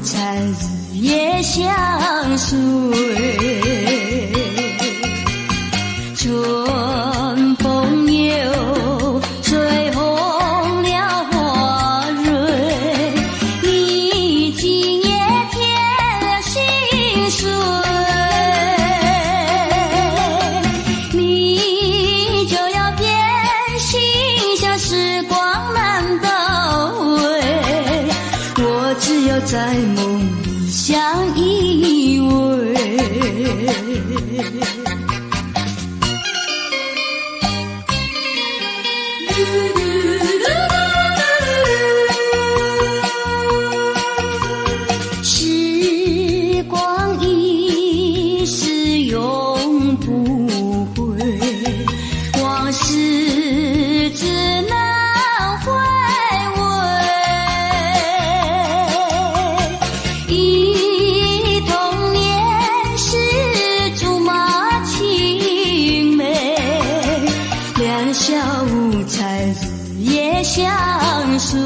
才日夜相随。春风又吹红了花蕊，你今夜添了心碎，你就要变心，像时光难倒回，我只有在梦里相依偎。时光一逝永不回，往事只能回味。忆童年时竹马青梅，两小无猜日夜相随。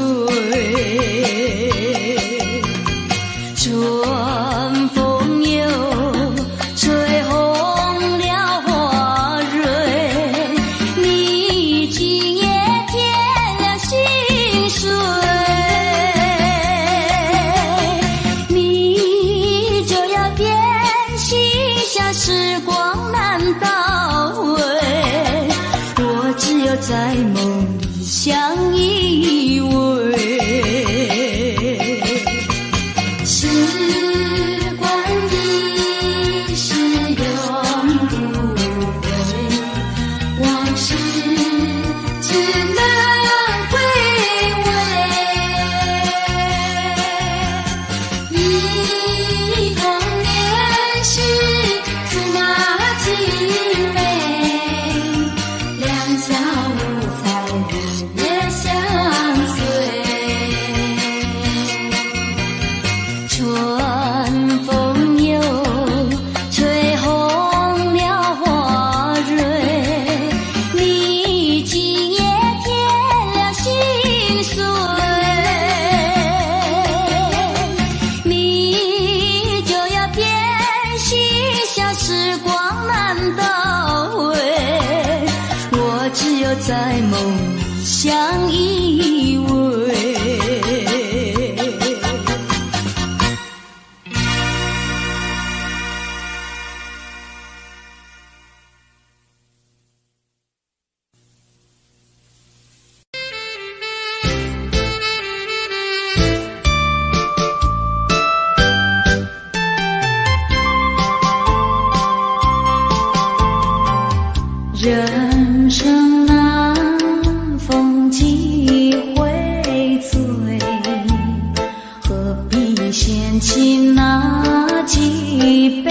春风又吹红了花蕊，你今夜添了心碎，你就要变心，像时光难倒回，我只有在梦里相依偎。时光一逝永不回，往事只能回味。忆童年时竹马青梅，两小无猜日夜相随。春风又吹红了花蕊，你今夜添了心碎，你就要变心，像时光难倒回，我只有在梦里相依偎。人生难逢几回醉，何必嫌弃那几杯？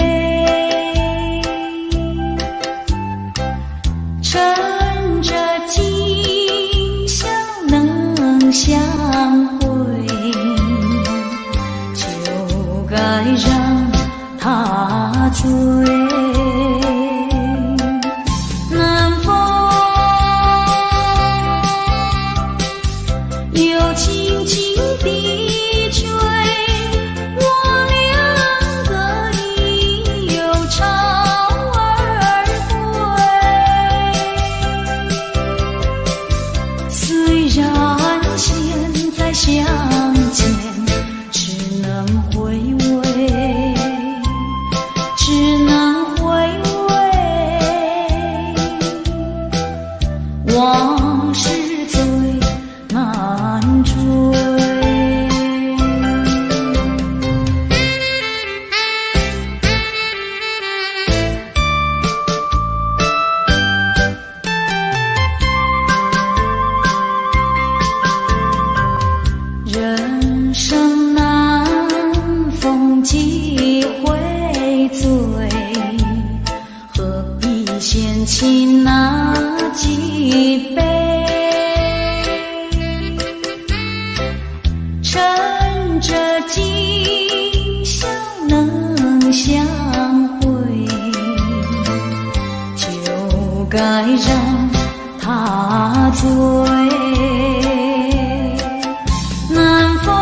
趁着今宵能相会，就该让他醉。相见只能回味，只能回味，往事最难追。人生难逢几回醉，何必嫌弃那几杯？趁着今宵能相会，就该让他醉。难逢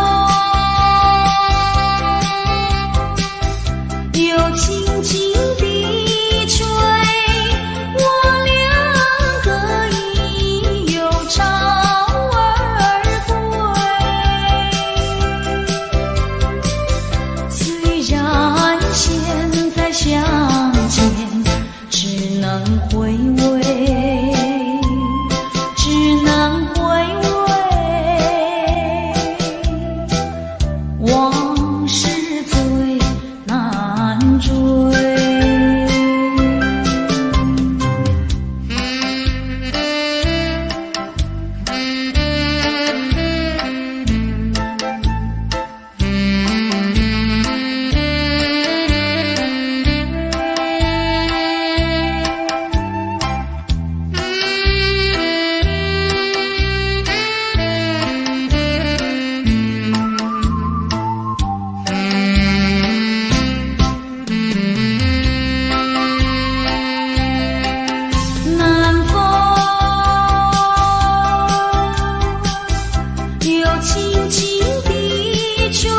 轻轻地吹，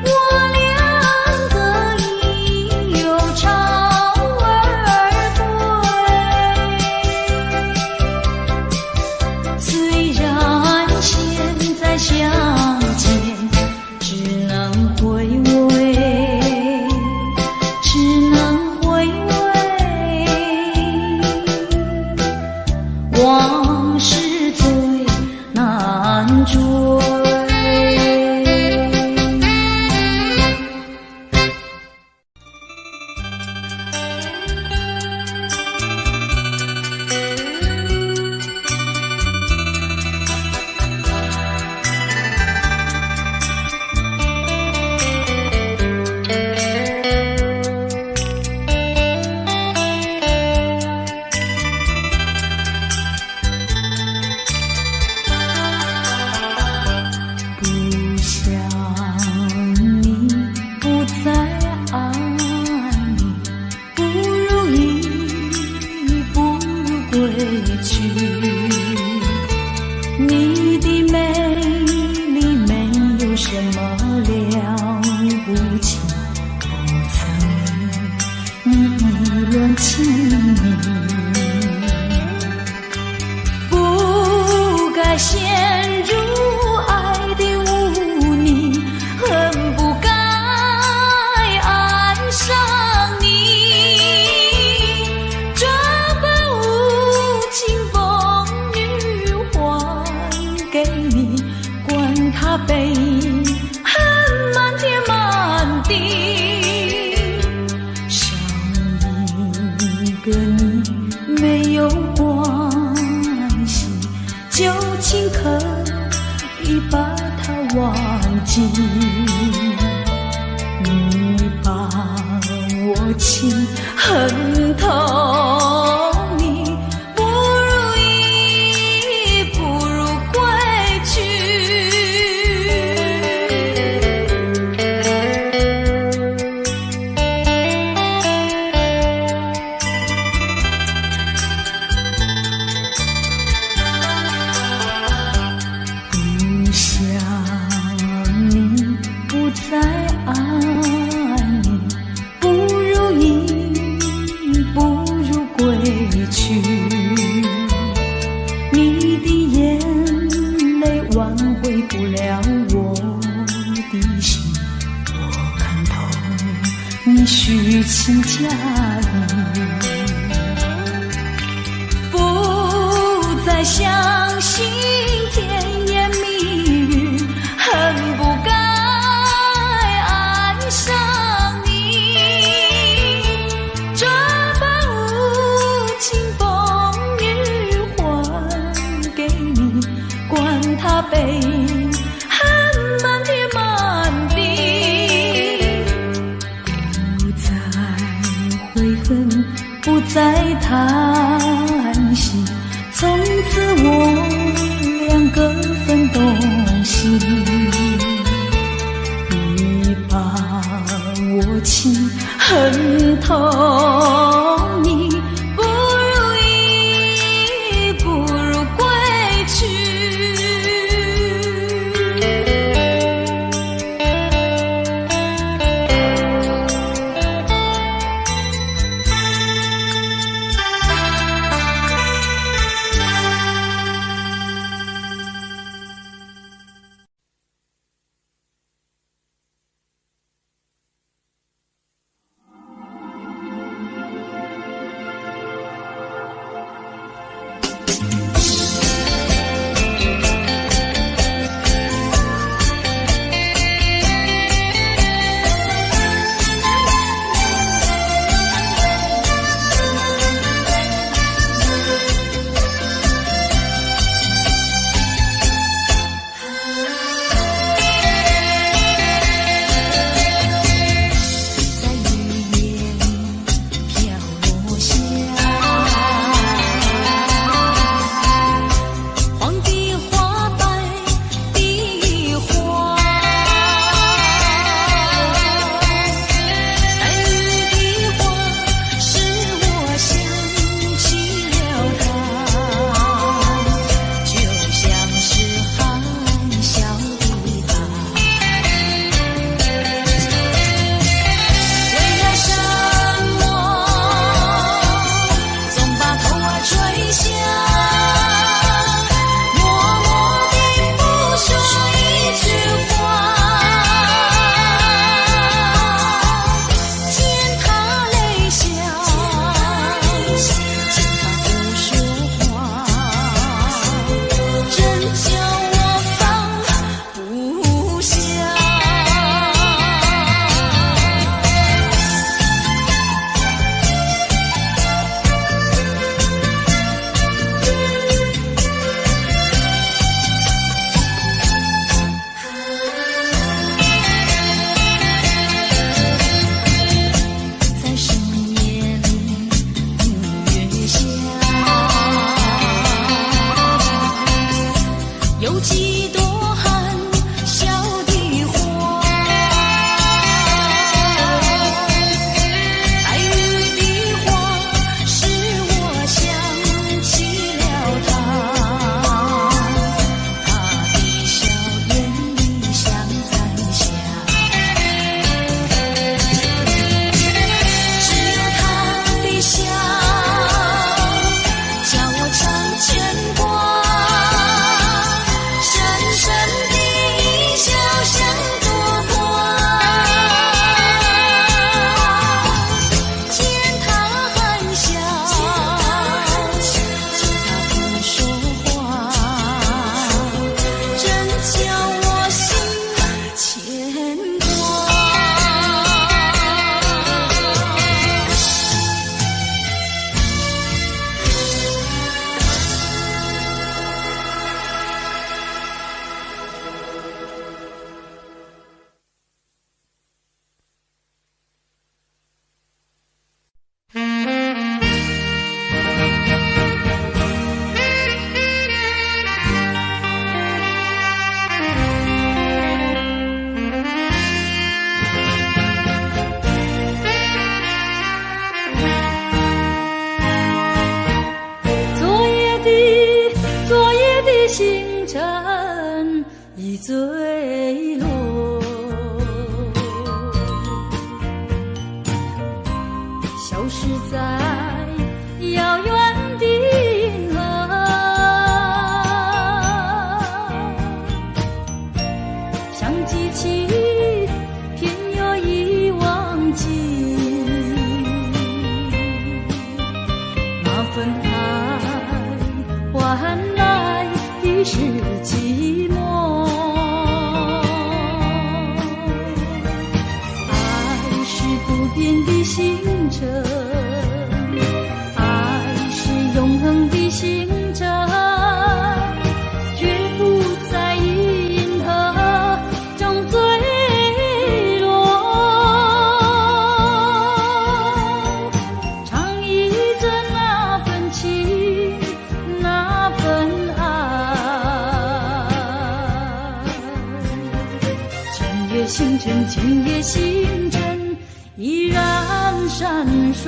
我两个已又潮儿归。虽然现在相见只能回味，只能回味，往事最难追。不想你，不再爱你，不如意，不如归去。你的美丽没有什么了不起，不曾与你意乱情迷，不该陷入爱的污泥，恨不该爱上你。这般无情风雨还给你，管他悲恨满天满地。少一个你没有关系，就请可以把它忘记。你把我情恨透，你不如意，不如归去。不想你，不再爱你，不如意，不如归去。你的眼泪挽回不了我的心，我看透你虚情假意，不再相信甜言蜜语，恨不该爱上你。这般无情风雨还给你，管他悲恨满天满地。不再悔恨，不再叹息，从此我两个分东西。你把我情恨透，你不如意，不如归去。已坠落。消失在遥远的银河，想记起偏又已忘记，那份爱换来的是寂寞。爱是不变的星辰，爱是永恒的星辰，绝不在银河中坠落。唱忆着那份情，那份爱。今夜星辰，今夜星辰依然闪烁。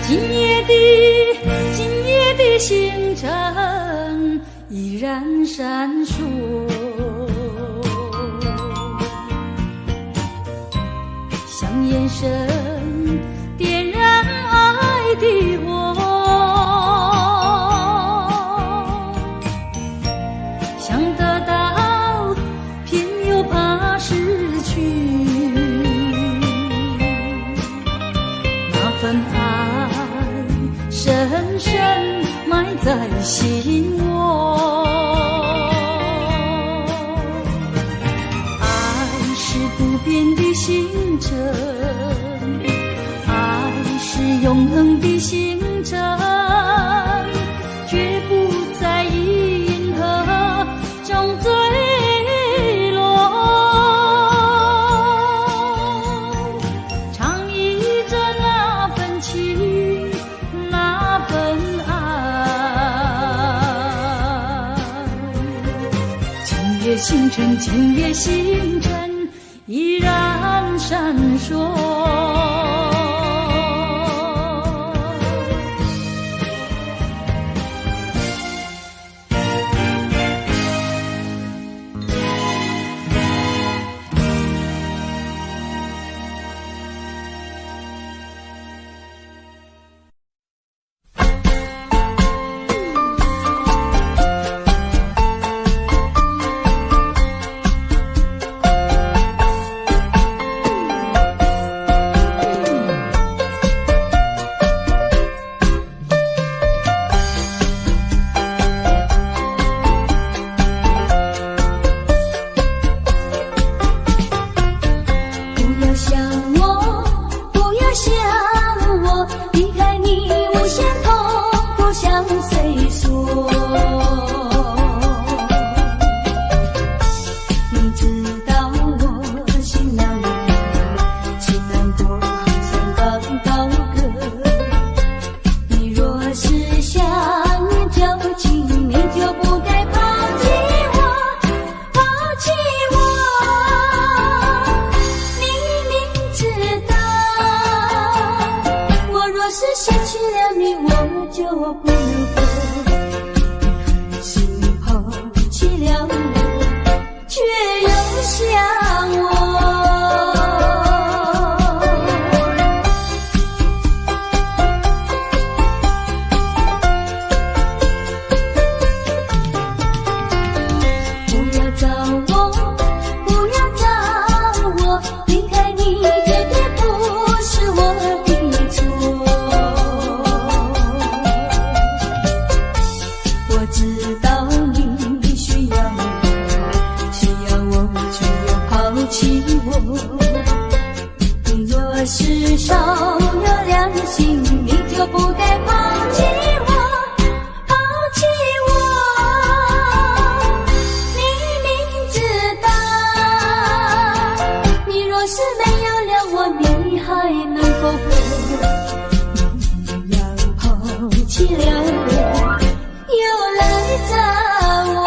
今夜的星辰依然闪烁。像眼神点燃爱的火，想得到偏又怕失去，那份爱深深埋在心窝。爱是不变的星辰，爱是永恒的星辰，绝不在银河中坠落。唱忆着那份情，那份爱。今夜星辰，今夜星辰依然闪烁。弃了我，又来找我。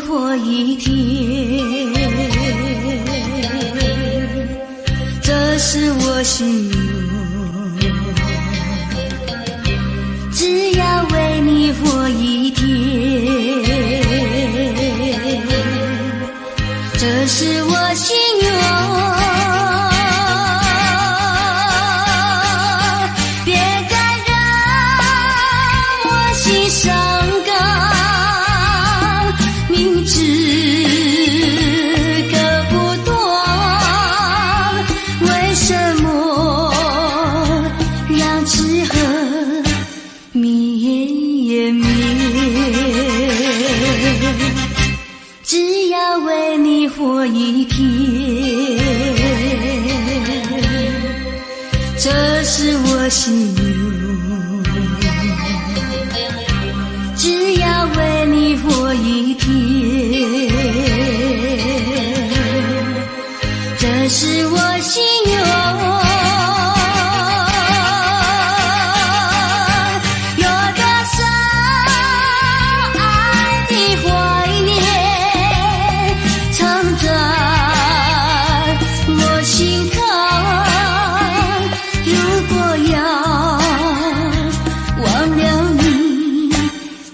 活一天，这是我心愿。只要为你活一天，这是我心愿。别再让我心伤感，明知割不断，为什么让痴恨绵绵？只要为你活一天，这是我心愿。只要为你活一天，这是我心愿。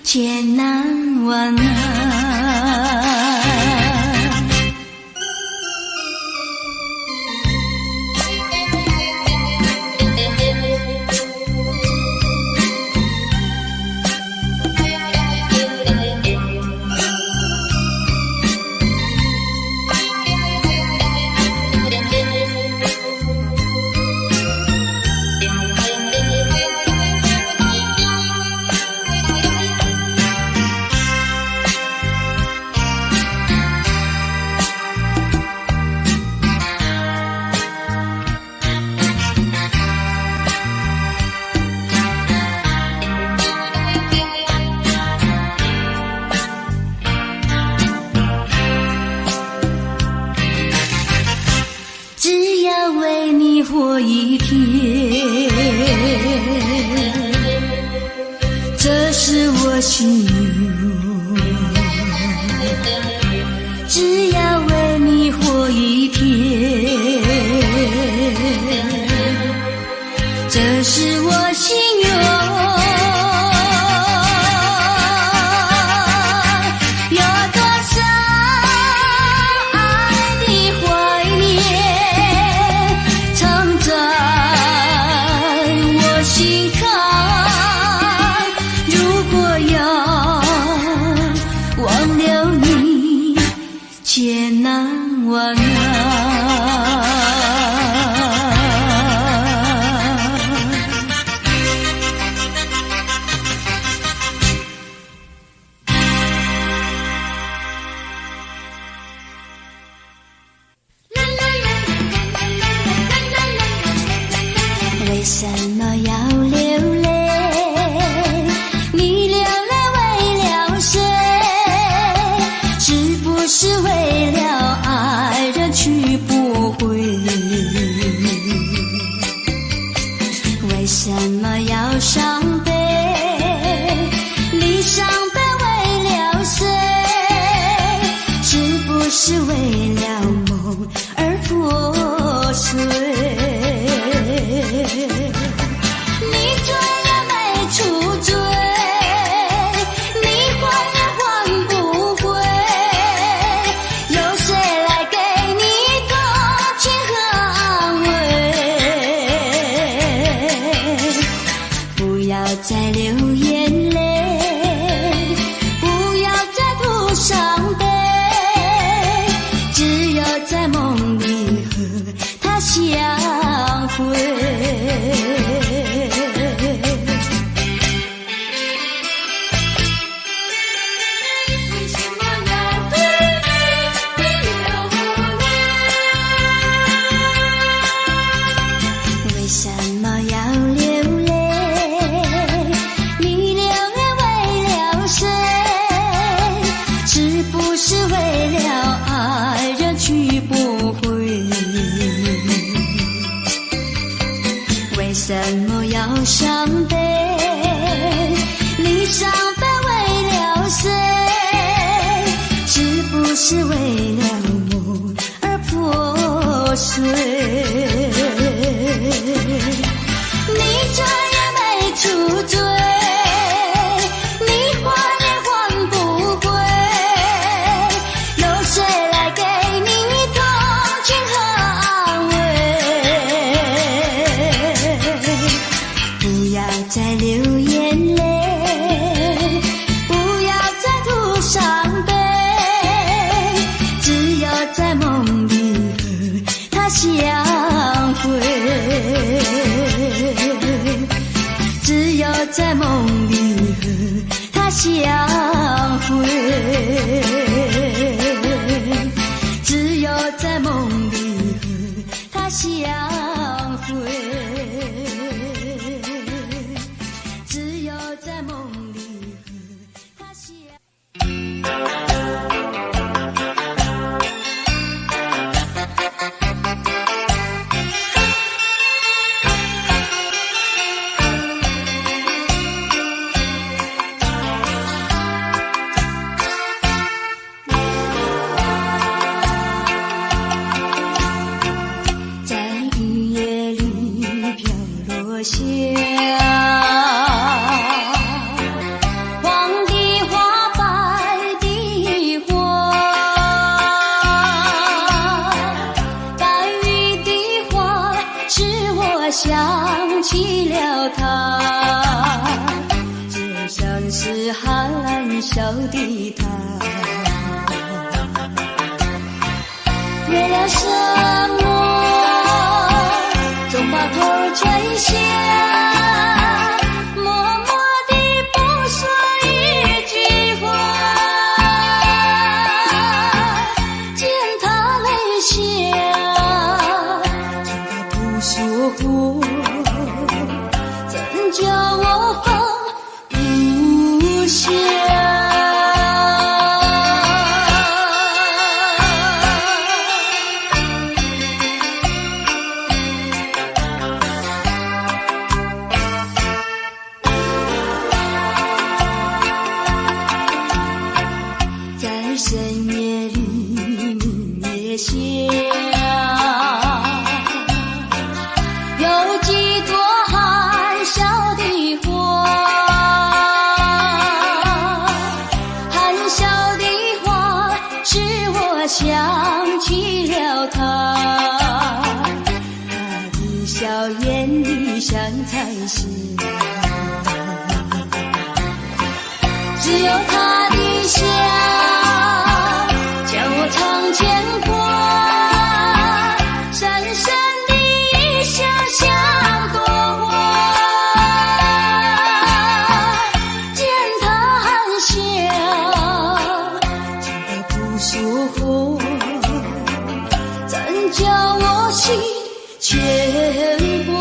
千难万难。活一天，这是我心愿。只要为你活一天，这是我心愿。千难万难。唯为什么要流泪？你流泪为了谁？是不是为了爱人去不回？为什么要伤悲？你伤悲为了谁？是不是为了梦而破碎？你追也没处追，你还也还不回，有谁来给你同情和安慰？不要再流眼泪，不要再徒伤悲，只有在梦里和他相会。为什么要流泪？你流泪为了谁？是不是为了爱人去不回？为什么要伤悲？你伤悲为了谁？是不是为了梦而破碎？你追也没处追，你还也还不回，有谁来给你同情和安慰？不要再流眼泪，不要再徒伤悲，只有在梦里和他相会，只有在梦里和他相会，只有在梦里和他相会，只有在梦里和他相会。下黄的花，白的花，白云的花，使我想起了他，就像是含笑的他。为了什么总把头垂下，默默地不说一句话，见他泪下，见他不说话，怎叫我放不下？深夜里明月下，有几朵含笑的花，含笑的花使我想起了他，他的笑眼里像彩霞，只有他的笑常牵挂，深深的印象像朵花，见他含笑，见他不说话，怎叫我心牵挂？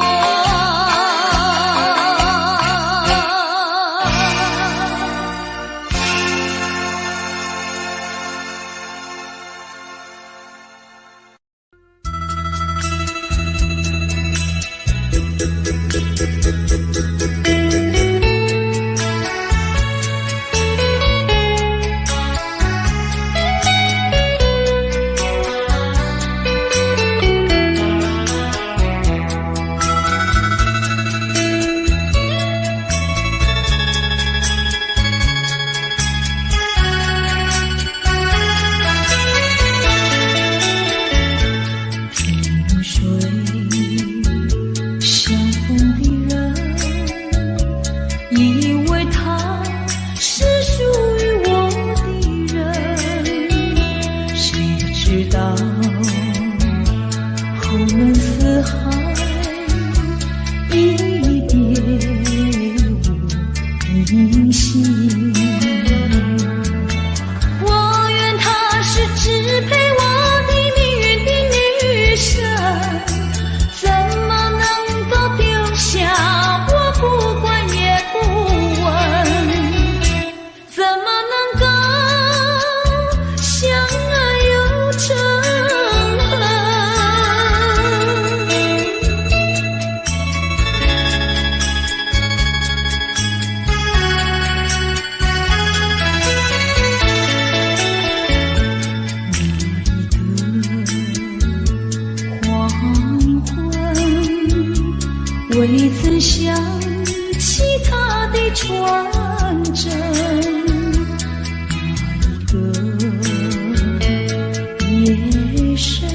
想起他的传真，夜深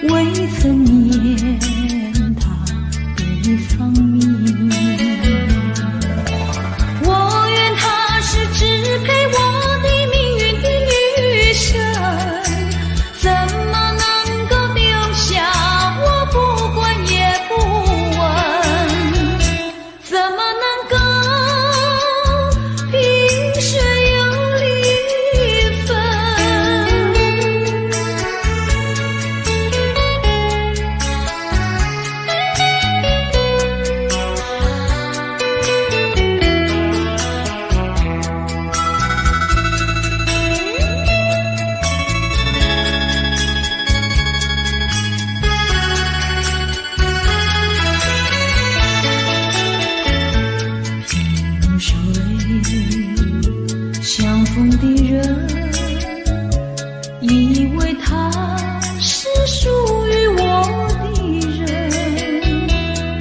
未曾念他的芳名，我愿她是支配我的命运的女神，怎么能够丢下我不管也不问，怎么能够萍水有离分。相逢的人以为他是属于我的人，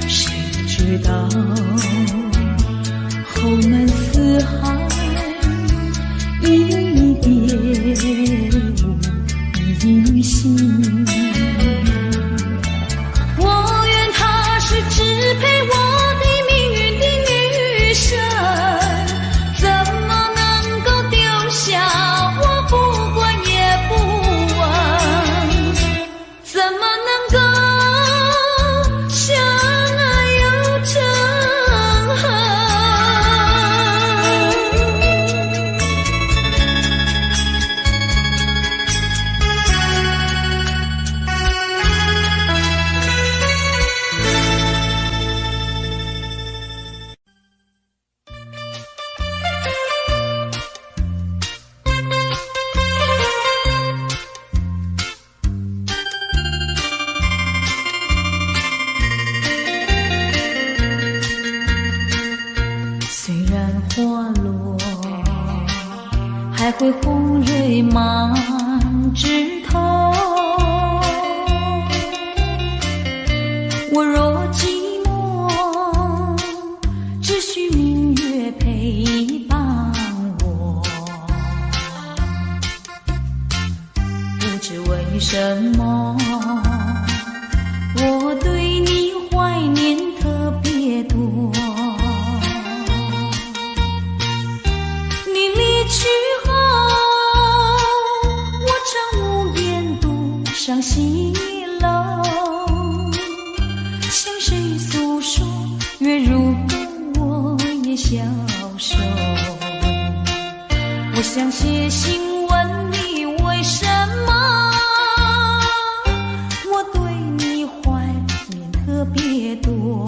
谁知道后门四海一别无音信。我愿她是支配我的命运的女神，怎么能够丢下我不管也不问，怎么能够相爱又憎恨。虽然花落还会红蕊满枝头，我若寂寞，只需明月陪伴我。不知为什么，我对你怀念特别多。你离去后，我常无言独上西楼，向谁诉说？月如歌，我也消瘦。我想写信问你，为什么我对你怀念特别多？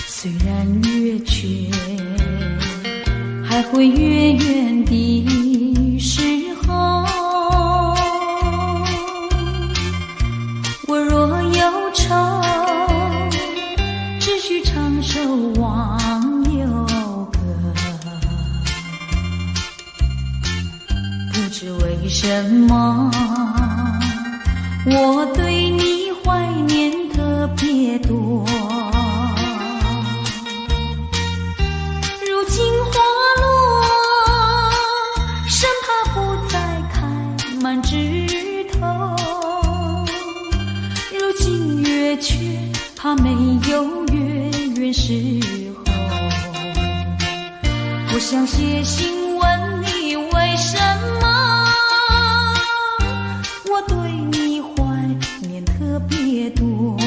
虽然月缺还会月圆的时候，我若忧愁，只需唱首忘忧歌。不知为什么，我对你怀念特别多。如今花落，生怕不再开满枝头。如今月缺，怕没有月圆时候。我想写信问你，为什么我对你怀念特别多？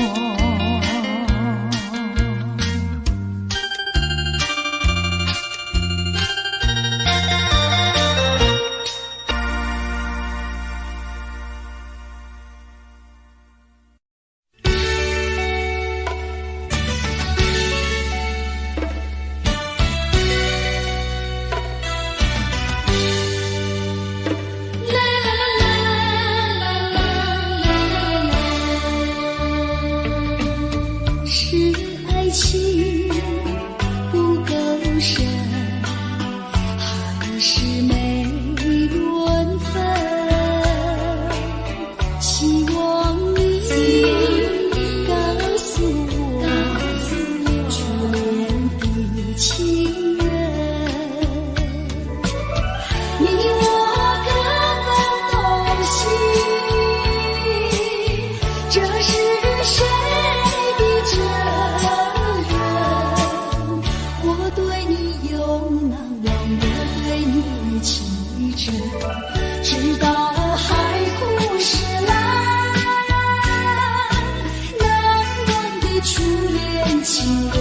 初恋情人。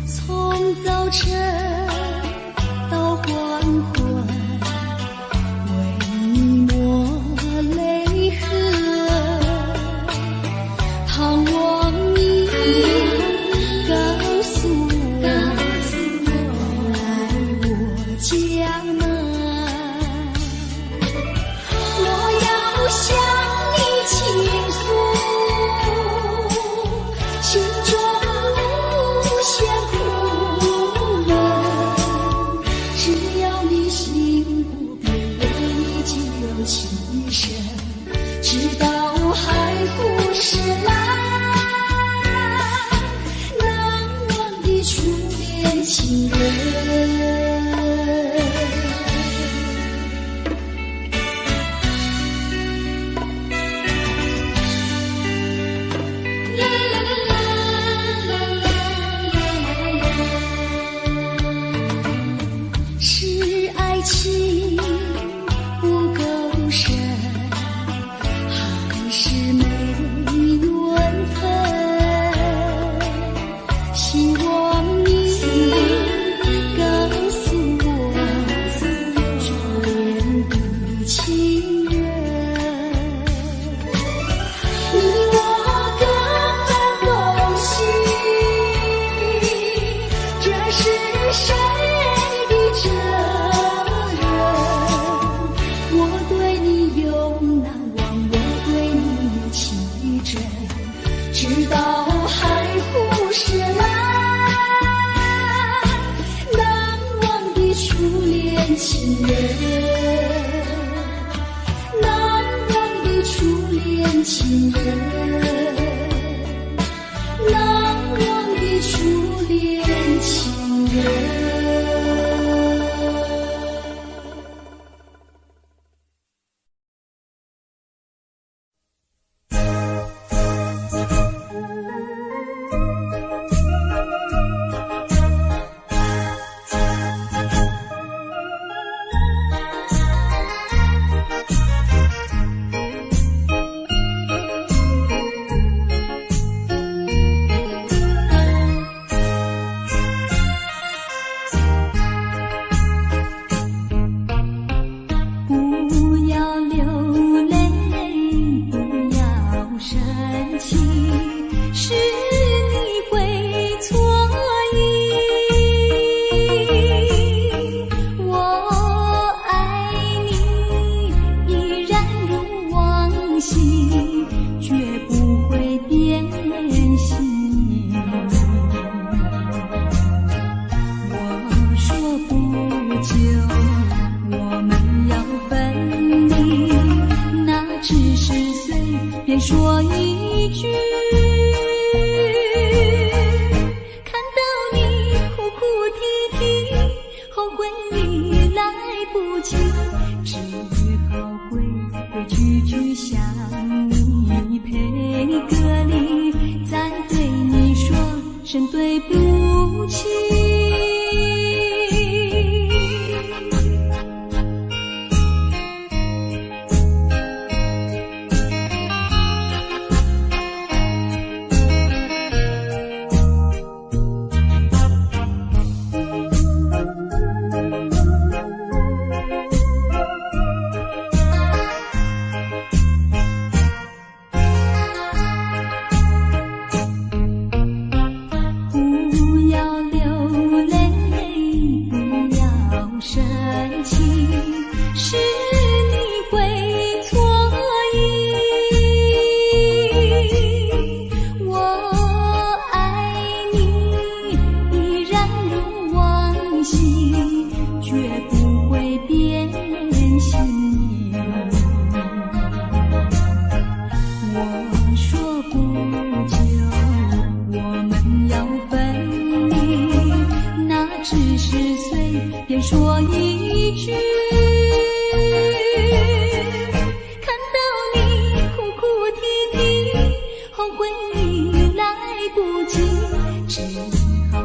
从早晨到黄昏，为你抹泪痕，盼望你告诉我来我家门。我要向你倾诉心中无限苦闷，只要你心不变，为你紧留情深，直到海枯石烂，难忘的初恋情人。是爱情不够深，还是没缘分？希望你告诉我初恋的情人，你我各分东西，这是谁的责任？我对你永难忘，我对你有情真，直到海枯石烂，难忘的初恋情人，难忘的初恋情人，难忘的初恋情人。说一句，看到你哭哭啼啼，后悔已来不及，只好规规矩矩向你赔个礼，再对你说声对不起。便说一句，看到你哭哭啼啼，后悔已来不及，只好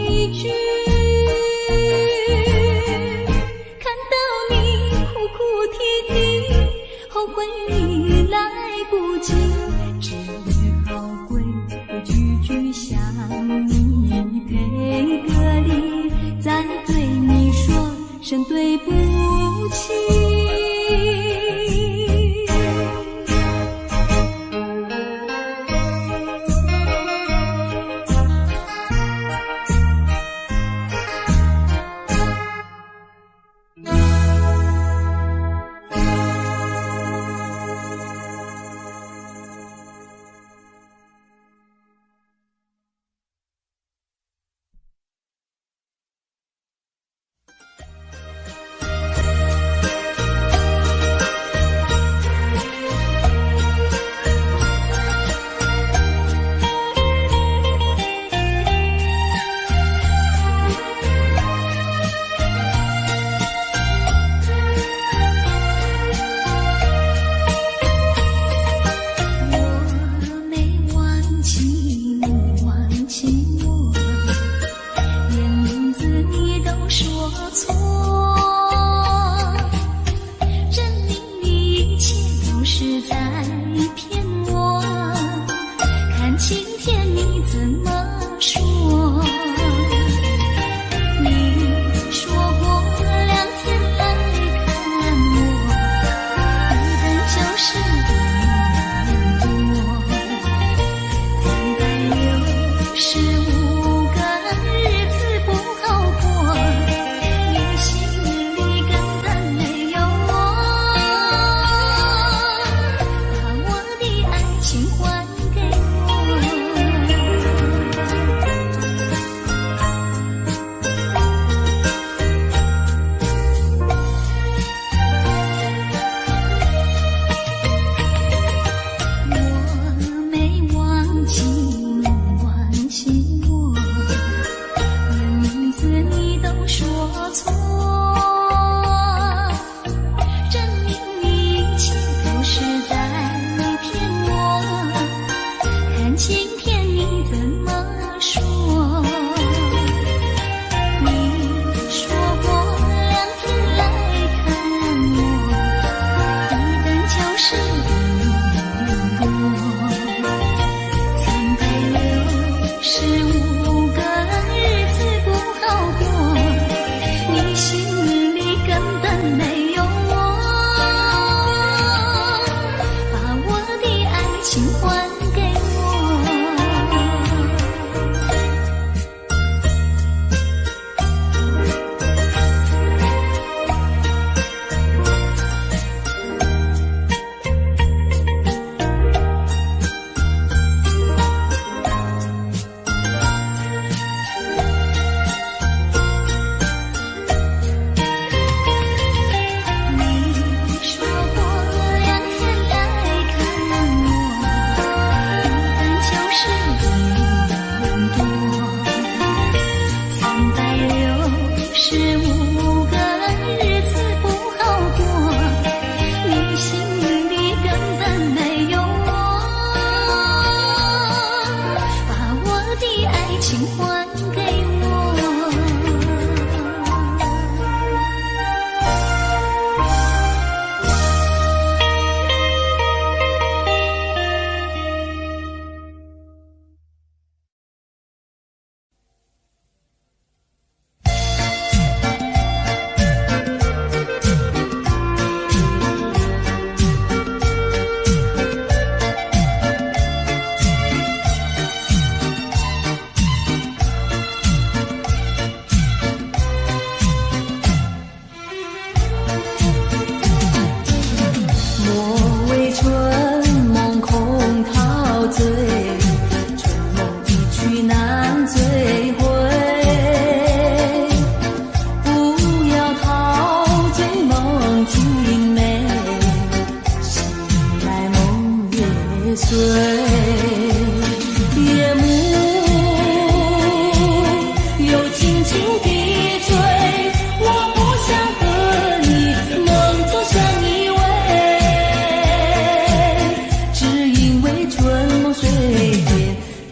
一句，看到你哭哭啼啼，后悔已来不及，只好回句向你赔个礼，再对你说声对不起。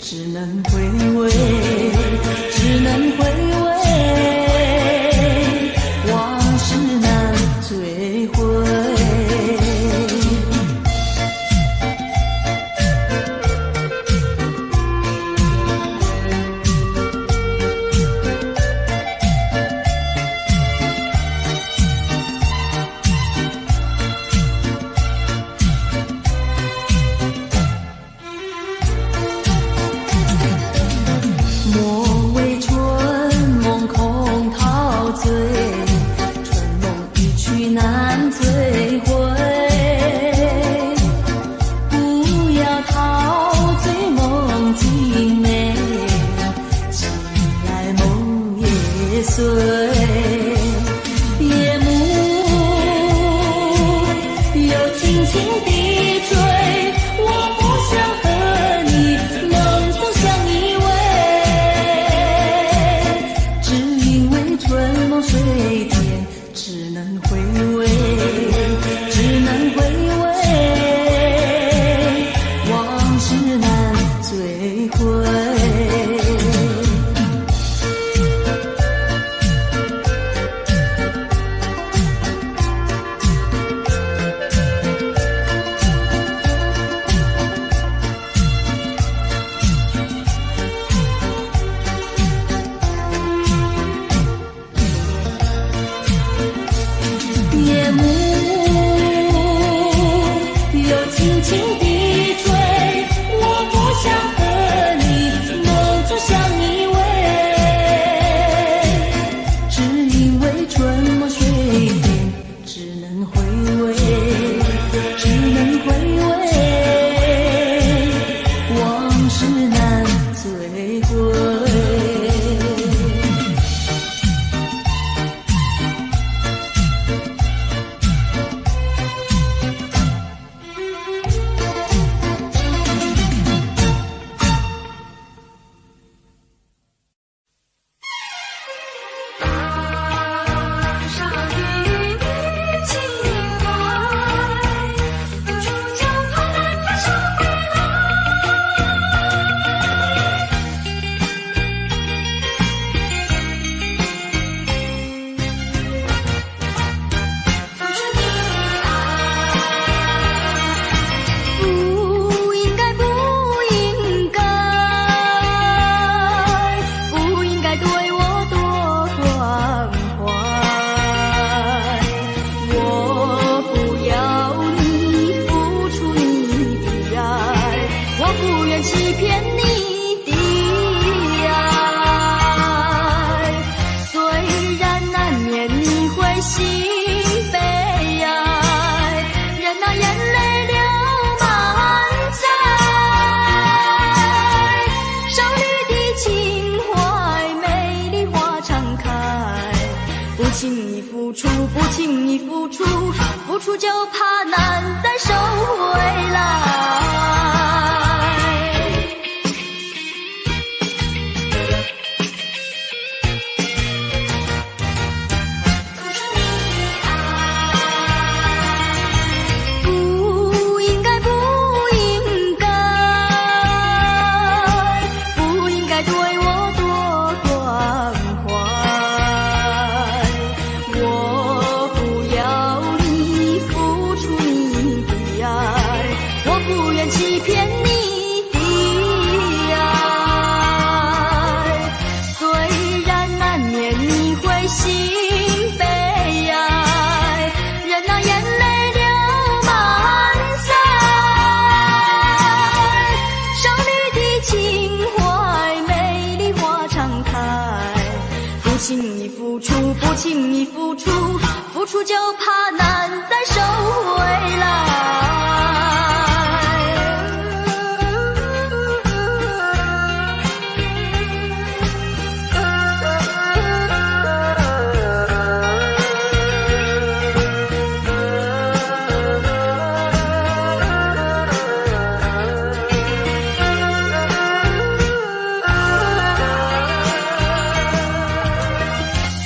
只能回味，只能回味。碎，夜幕又轻轻地吹，我不想和你梦中相依偎，只因为春梦水天，只能回味，只能回味，往事难追回。夜幕又轻轻地吹，我不想和你梦中相依偎，只因为春梦水天，只能回味，只能回味，往事难追回。不轻易付出，不轻易付出，付出就怕难再收回来。不应该，不应该，不应该对我多关怀。我不要你付出你的爱，我不愿欺骗你的爱。虽然难免你会心悲哀，任那眼泪流满腮。少女的情怀，美丽花常开。不轻易付出，不轻易付出，付出就怕难再收回来。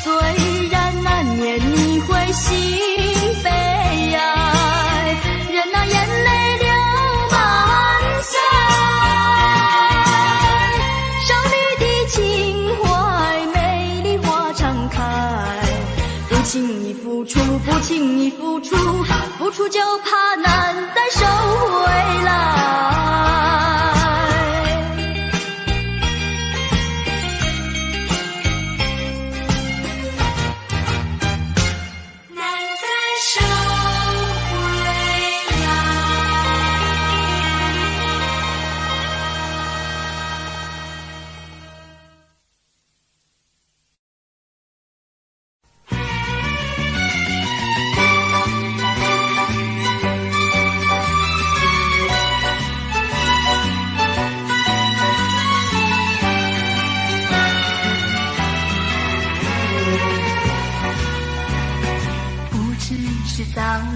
虽然难免你会心悲哀，任那眼泪流满腮。少女的情怀，美丽花常开。不轻易付出，不轻易付出，付出就怕难再收回来。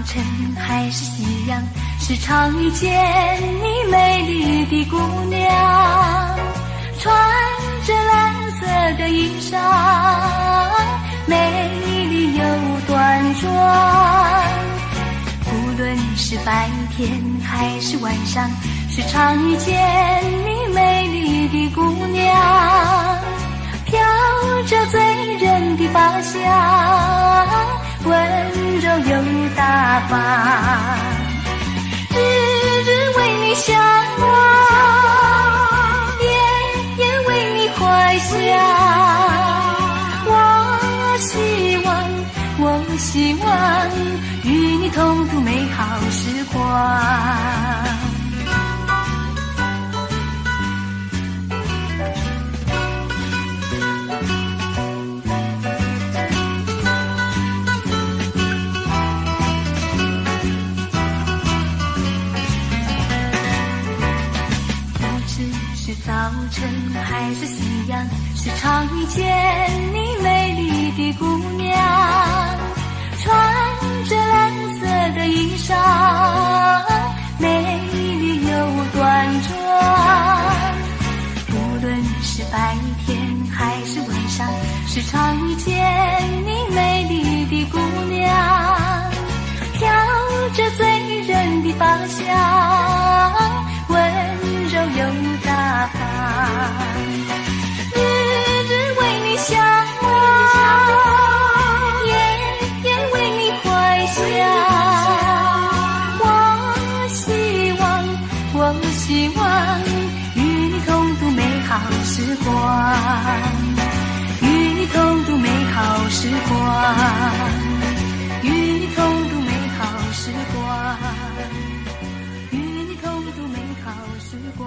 晨还是夕阳，时常遇见你美丽的姑娘，穿着蓝色的衣裳，美丽又端庄。无论是白天还是晚上，时常遇见你美丽的姑娘，飘着醉人的发香，温柔又大方，日日为你向往，夜夜为你怀想。我希望与你同度美好时光。早晨还是夕阳，时常遇见你美丽的姑娘，穿着蓝色的衣裳，美丽又端庄。无论是白天还是晚上，时常遇见你美丽的姑娘，飘着醉人的发香，温柔又大方，日日为你向往，夜夜为你怀想。我希望与你同度美好时光，与你同度美好时光，与你同度美好时光，与你同度美好时光。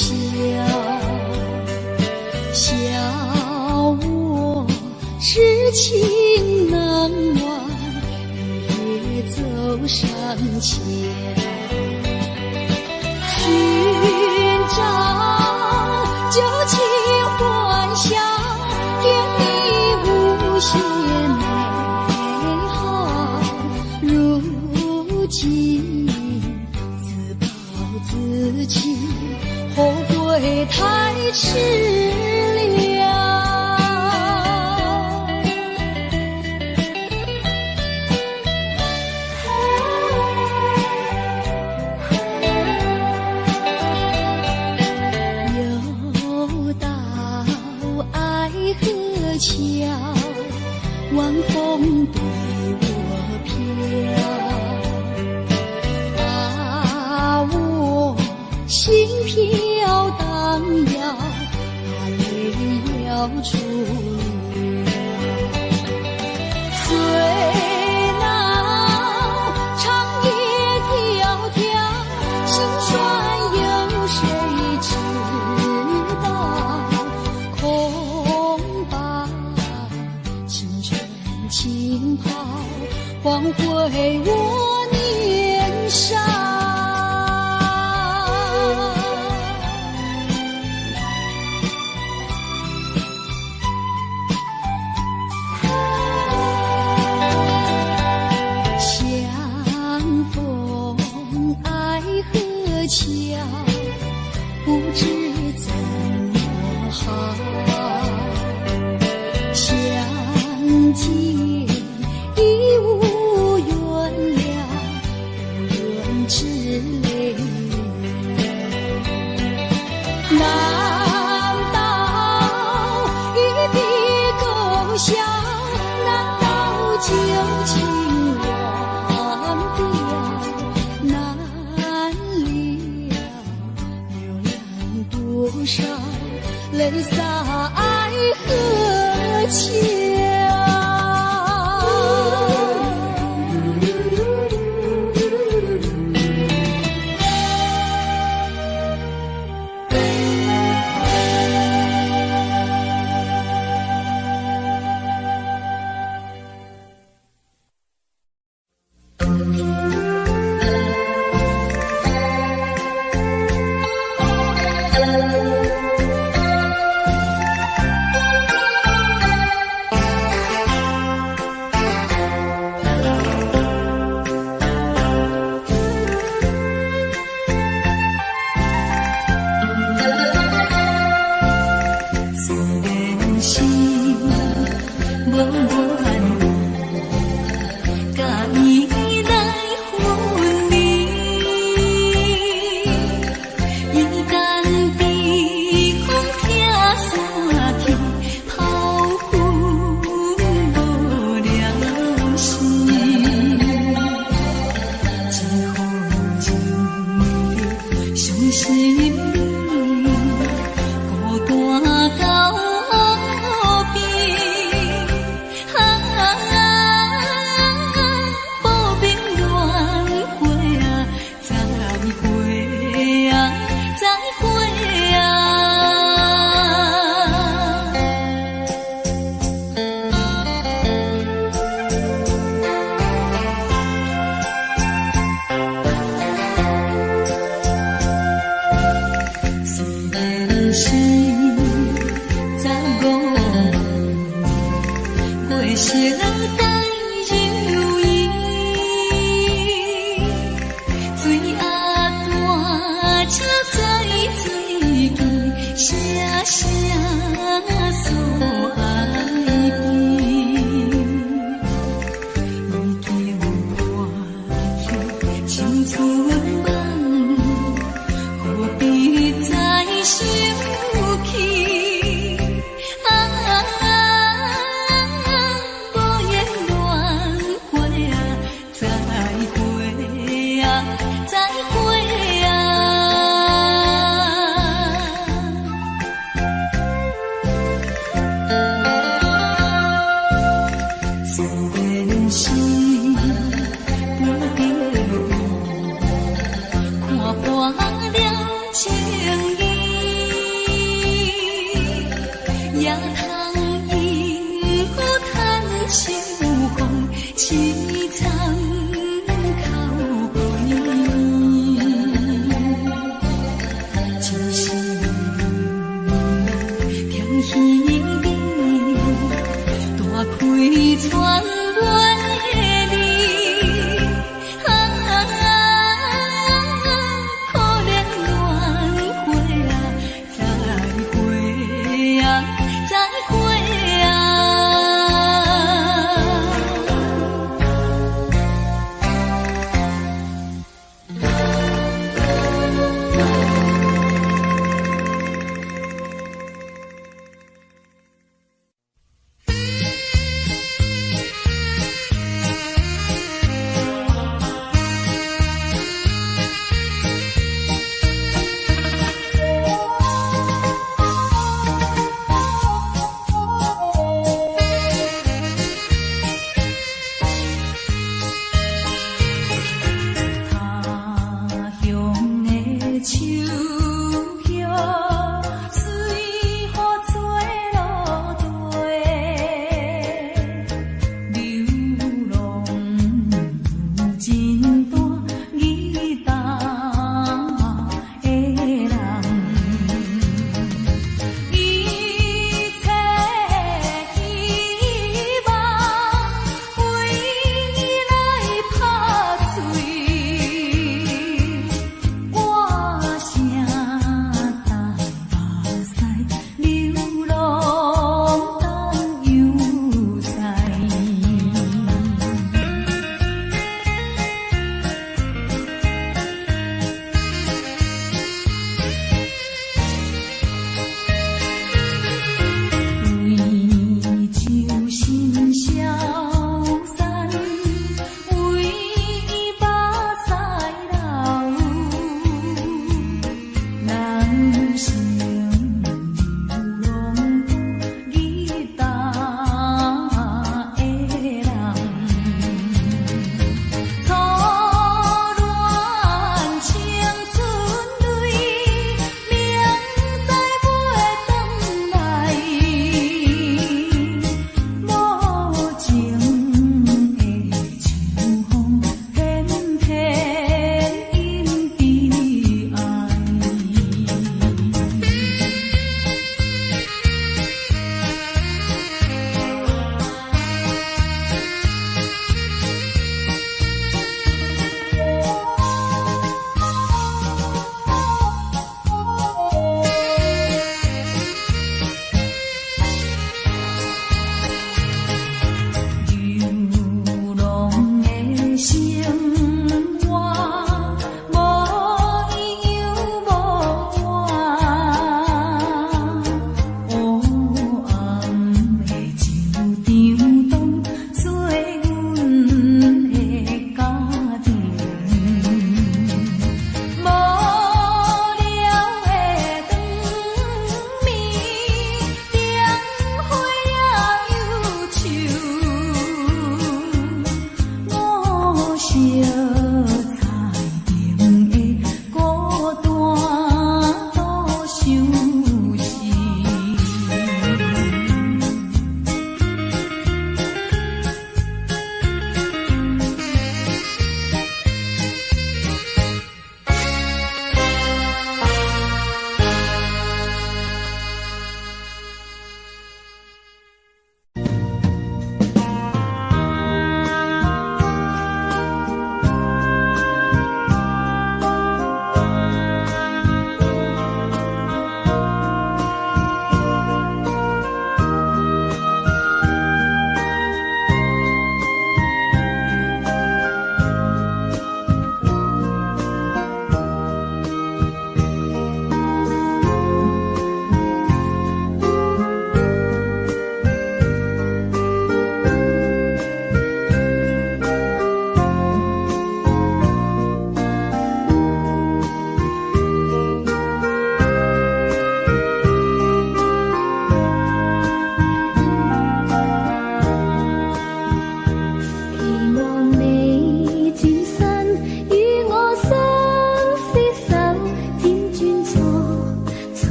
笑，笑我痴情难忘，夜走上桥，寻找旧情欢笑，甜蜜无限美好。如今自暴自弃，后悔太迟了。又到爱河桥，晚风对我飘，把我心飘荡摇，把泪要出了。最恼长夜迢迢，心酸有谁知道？空把青春浸泡，换回我年少。相逢爱河桥，不知怎么好，相见已无缘了，无缘之泪。难道一笔勾销？难道旧情忘掉？难了流浪多少泪洒爱河桥。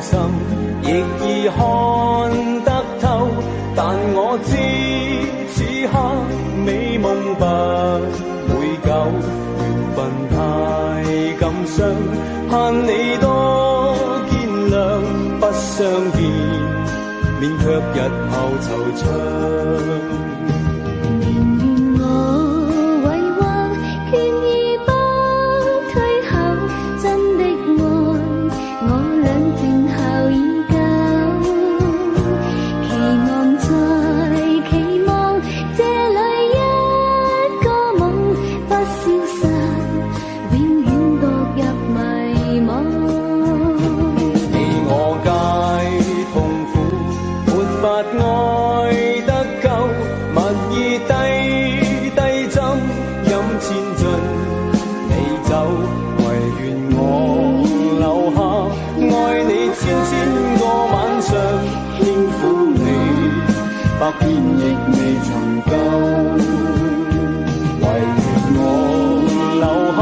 心，亦已看得透。但我知此刻美夢不會久，緣分太感傷，盼你多見諒。不相見，免卻日後惆悵。百遍亦未曾夠，唯願我留下，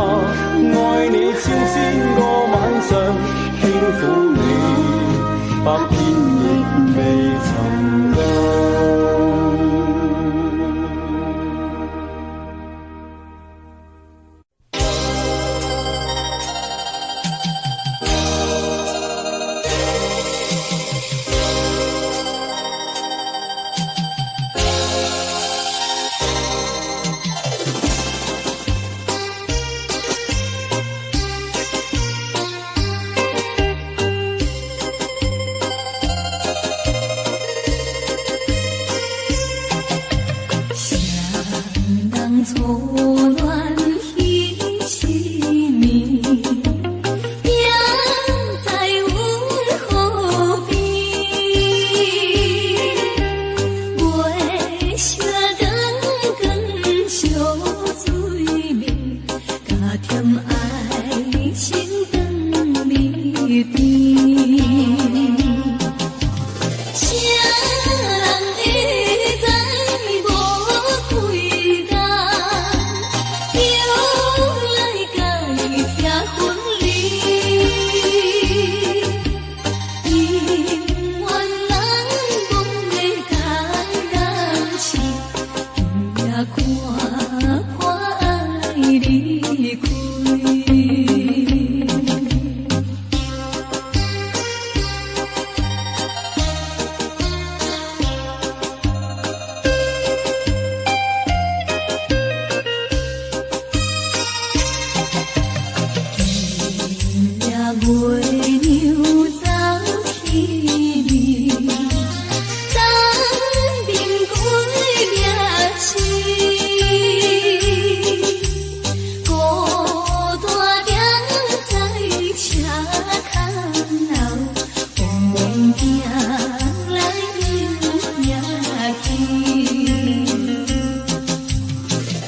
愛你千個晚上，輕撫你，百遍亦未曾夠。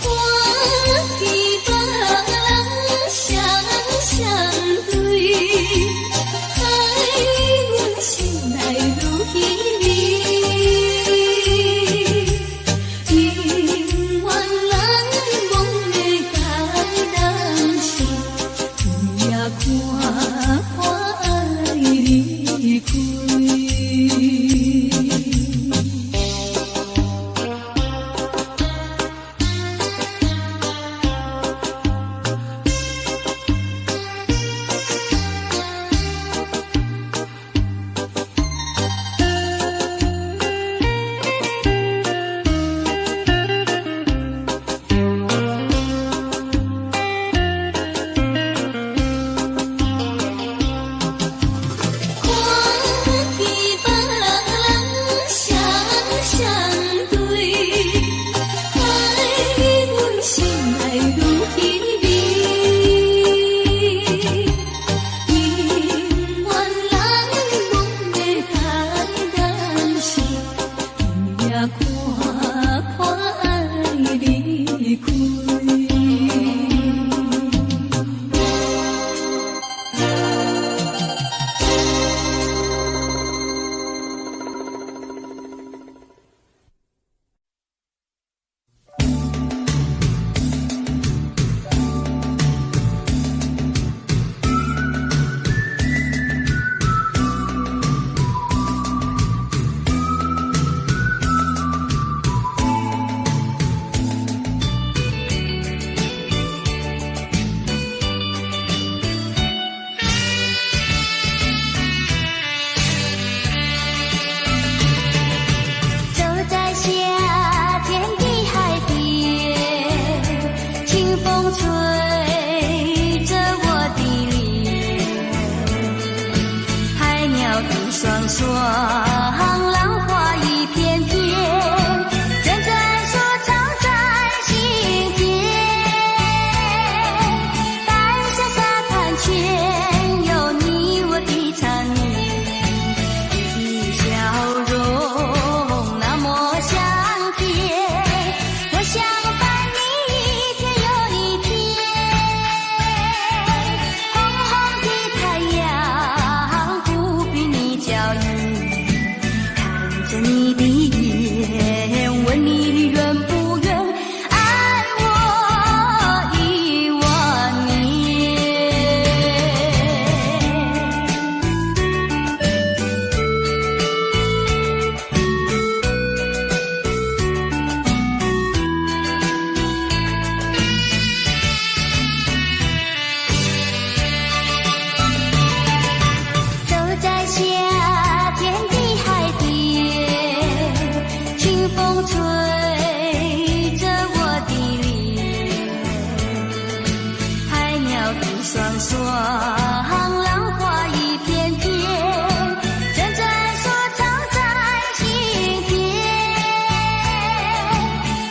花期别人双双对。吹着我的脸，海鸟的双双，浪花一片片，阵阵说唱在心间。白色沙滩圈有你我的缠绵，你的笑容那么香甜，我想伴你一天又一天。红红的太阳不比你娇艳，看着你的眼，问你愿不愿爱我1万年。走在夏天的海边，清风吹着我的脸，海鸟的双双，浪花一片片，阵阵说唱在心田。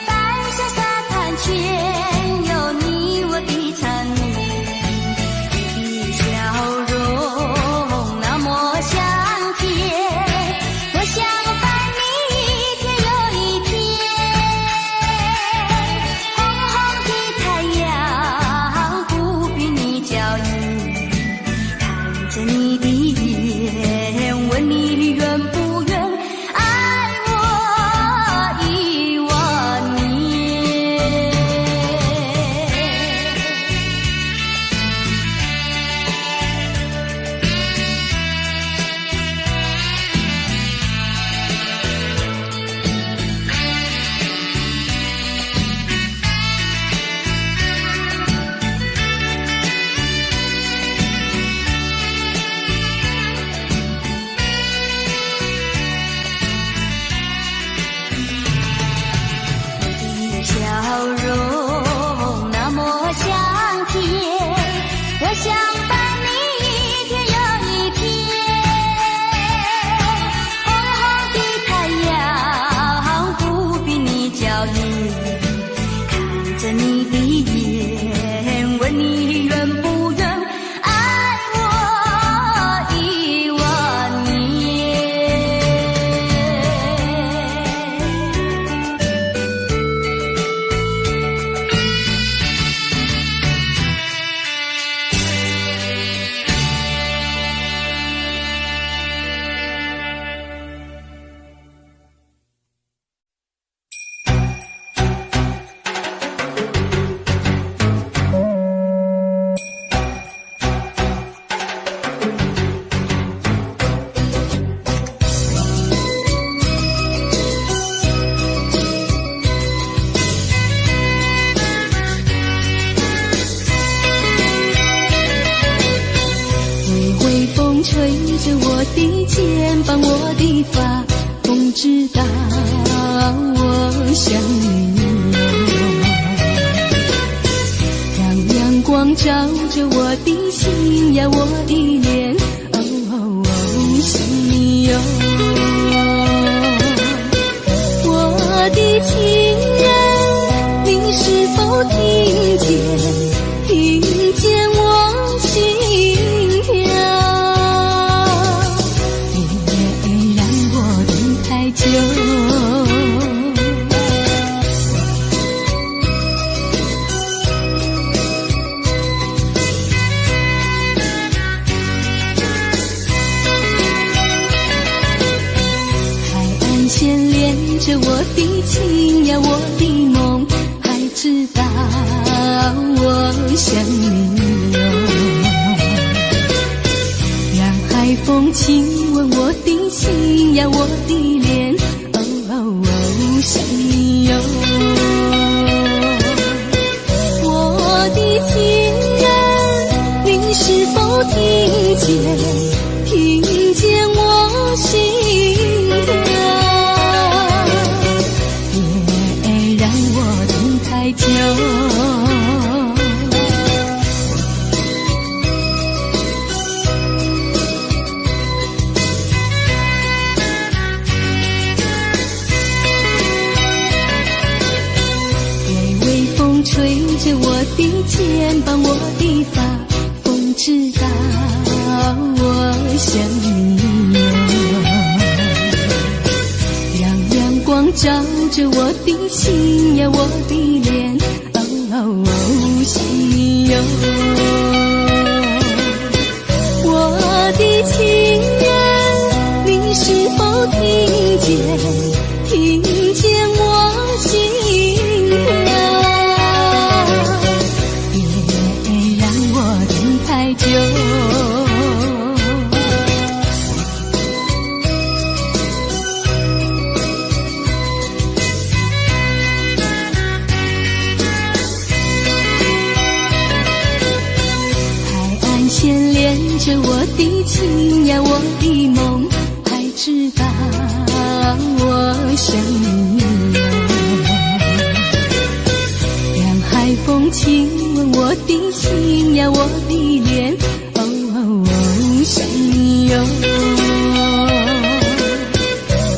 白色沙滩圈有你我的缠绵，你的笑容那么香甜，我想伴你一天又一天。红红的太阳不比你娇艳，看着你的眼，问你愿不愿爱我1万年。你的笑容那么香甜，我想伴你一天又一天。红红的太阳不比你娇艳，看着你的眼，问你愿不愿爱我1万年。微微风吹着我的肩膀，我的发，风知道我想你哟。让阳光照着我的心呀，我的脸，想你哟。我的情人，你是否听见？听见我心跳，别让我等太久。海岸线连着我的情呀，我的梦，还知道我想你哟。让海风亲吻我的心呀，我的脸，想你哟。我的情人，你是否听见？听见我心跳，别让我等太久。吹着我的肩膀，我的发，风知道我想你哟。让阳光照着我的心呀，我的脸，心哟。我的情人，你是否听见？听见我心跳？别让我等太久。海岸线连着我的情呀，我的梦，还知道我想你哟。让海风亲吻我的心呀，我的脸，想你哟。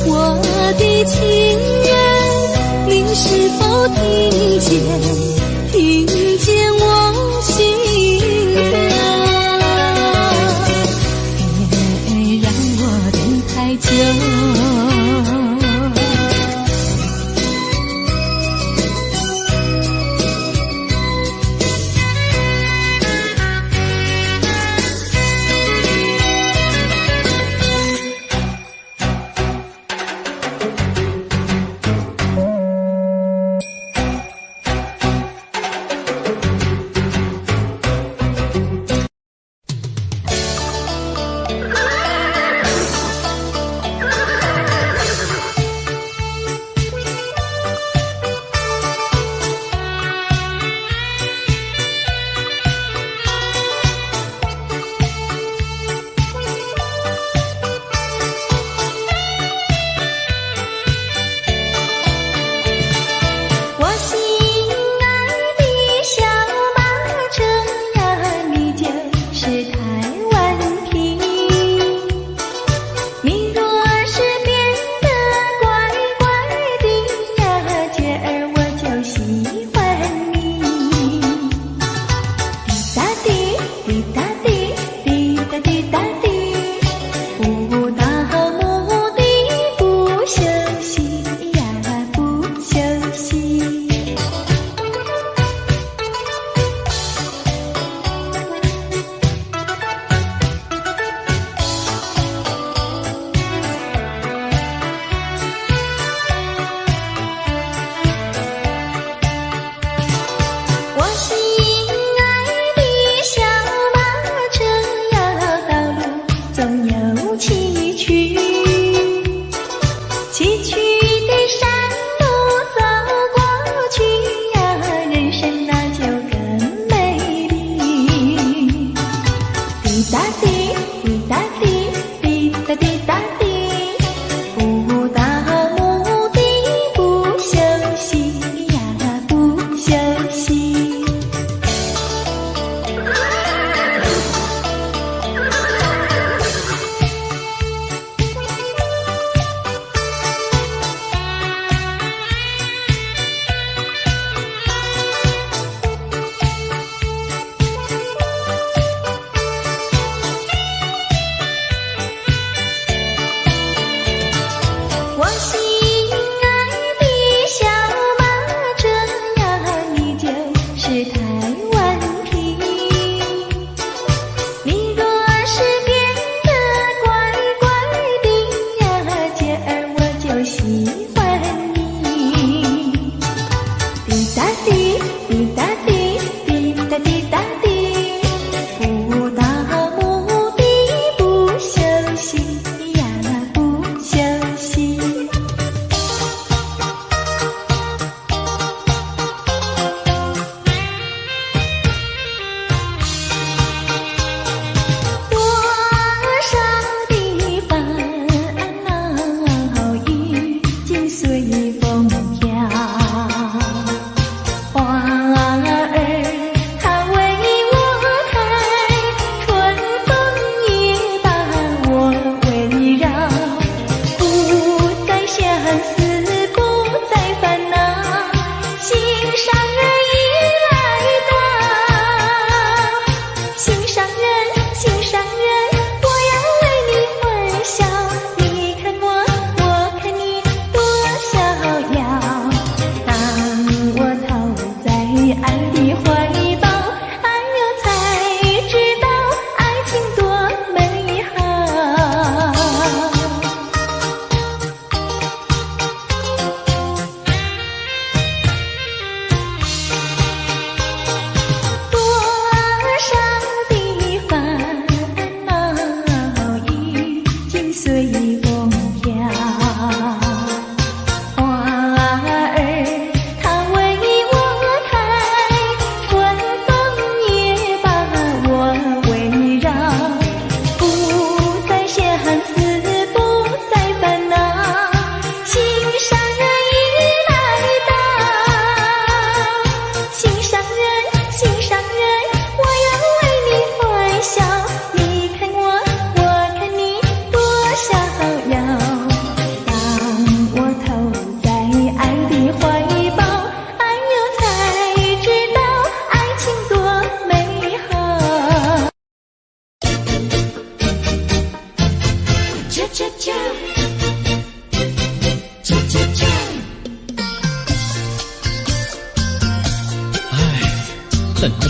我的情人，你是否听见？听见我心跳？别让我等太久。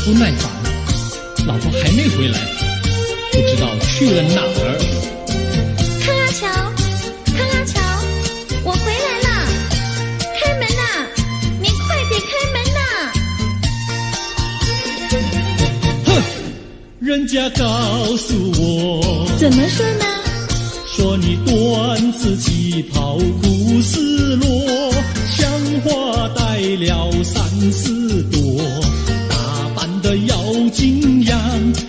不耐烦，老婆还没回来，不知道去了哪儿。康拉乔，康拉乔，我回来了，开门呐！你快点开门呐！哼，人家告诉我，怎么说呢？说你短子旗袍苦丝落，像花戴了3、4朵，打扮得妖精样，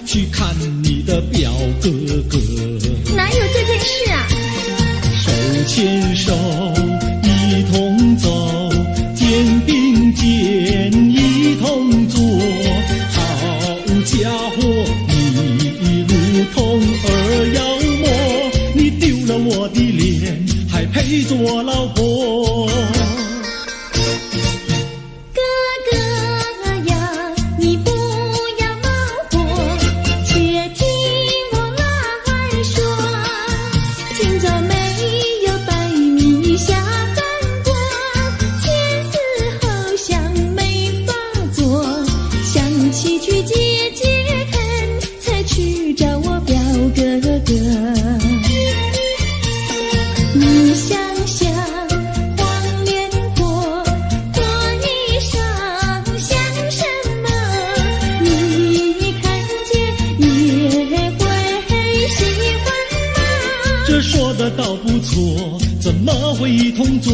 去看你的表哥哥。哪有这件事啊？手牵手一同走，肩并肩一同坐，好家伙，你如同儿妖魔，你丢了我的脸，还陪着我老婆。哥哥呀，你不要恼火，且听我来说，今朝没有带你下饭锅，天死后想没法做，想起去解解恨，才去找我表哥哥。你想想黄脸婆，婆衣裳像什么？你看见也会喜欢吗？这说的倒不错，怎么会一同做？